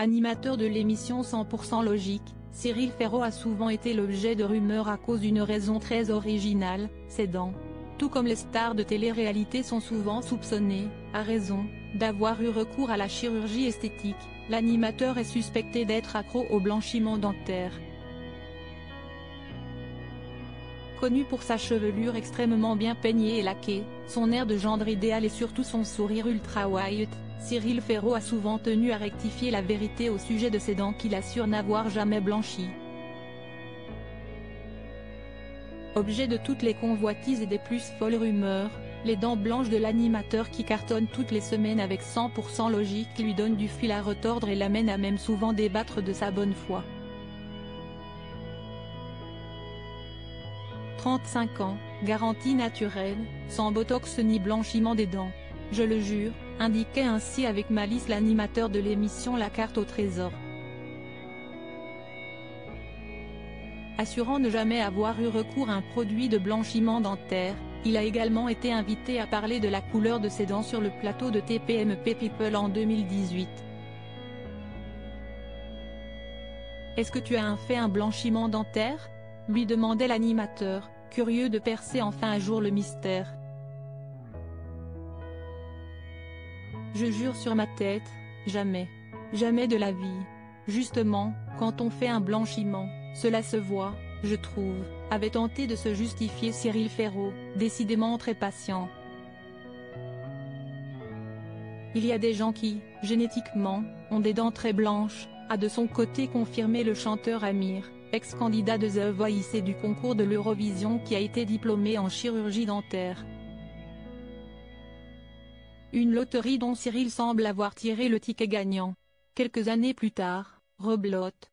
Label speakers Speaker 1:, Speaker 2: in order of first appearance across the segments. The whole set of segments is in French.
Speaker 1: Animateur de l'émission 100% Logique, Cyril Ferraud a souvent été l'objet de rumeurs à cause d'une raison très originale, ses dents. Tout comme les stars de télé-réalité sont souvent soupçonnés, à raison, d'avoir eu recours à la chirurgie esthétique, l'animateur est suspecté d'être accro au blanchiment dentaire. Connu pour sa chevelure extrêmement bien peignée et laquée, son air de gendre idéal et surtout son sourire ultra white, Cyril Ferraud a souvent tenu à rectifier la vérité au sujet de ses dents qu'il assure n'avoir jamais blanchi. Objet de toutes les convoitises et des plus folles rumeurs, les dents blanches de l'animateur qui cartonne toutes les semaines avec 100% Logique lui donnent du fil à retordre et l'amènent à même souvent débattre de sa bonne foi. 35 ans, garantie naturelle, sans botox ni blanchiment des dents. Je le jure, indiquait ainsi avec malice l'animateur de l'émission La Carte au Trésor. Assurant ne jamais avoir eu recours à un produit de blanchiment dentaire, il a également été invité à parler de la couleur de ses dents sur le plateau de TPMP People en 2018. Est-ce que tu as fait un blanchiment dentaire ? Lui demandait l'animateur, curieux de percer enfin un jour le mystère. Je jure sur ma tête, jamais. Jamais de la vie. Justement, quand on fait un blanchiment, cela se voit, je trouve, avait tenté de se justifier Cyril Ferraud, décidément très patient. Il y a des gens qui, génétiquement, ont des dents très blanches, a de son côté confirmé le chanteur Amir, ex-candidat de The Voice et du concours de l'Eurovision qui a été diplômé en chirurgie dentaire. Une loterie dont Cyril semble avoir tiré le ticket gagnant. Quelques années plus tard, rebelote.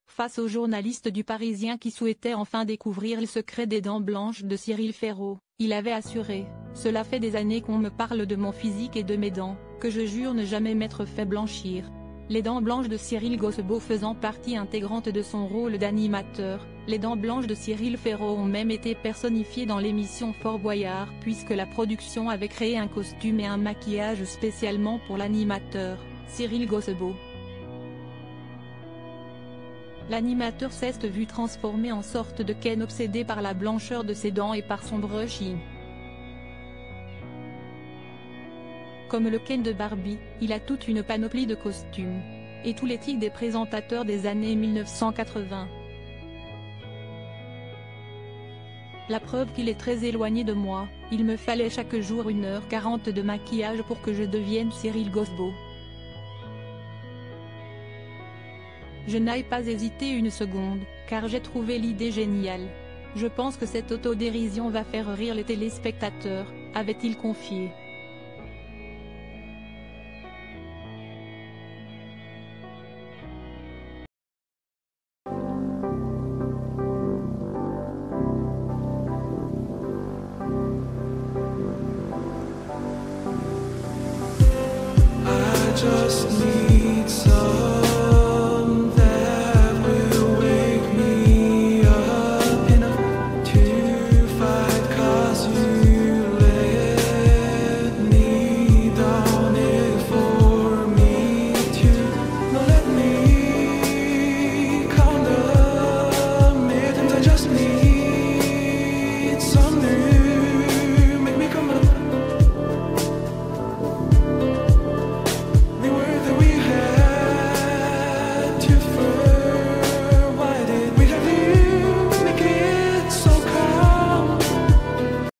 Speaker 1: Face aux journalistes du Parisien qui souhaitaient enfin découvrir le secret des dents blanches de Cyril Ferraud, il avait assuré « Cela fait des années qu'on me parle de mon physique et de mes dents, que je jure ne jamais m'être fait blanchir ». Les dents blanches de Cyril Gossebeau faisant partie intégrante de son rôle d'animateur, les dents blanches de Cyril Ferraud ont même été personnifiées dans l'émission Fort Boyard puisque la production avait créé un costume et un maquillage spécialement pour l'animateur, Cyril Gossebeau. L'animateur s'est vu transformé en sorte de Ken obsédé par la blancheur de ses dents et par son brushing. Comme le Ken de Barbie, il a toute une panoplie de costumes. Et tous les tics des présentateurs des années 1980. La preuve qu'il est très éloigné de moi, il me fallait chaque jour 1h40 de maquillage pour que je devienne Cyril Gossebeau. Je n'ai pas hésité une seconde, car j'ai trouvé l'idée géniale. Je pense que cette autodérision va faire rire les téléspectateurs, avait-il confié.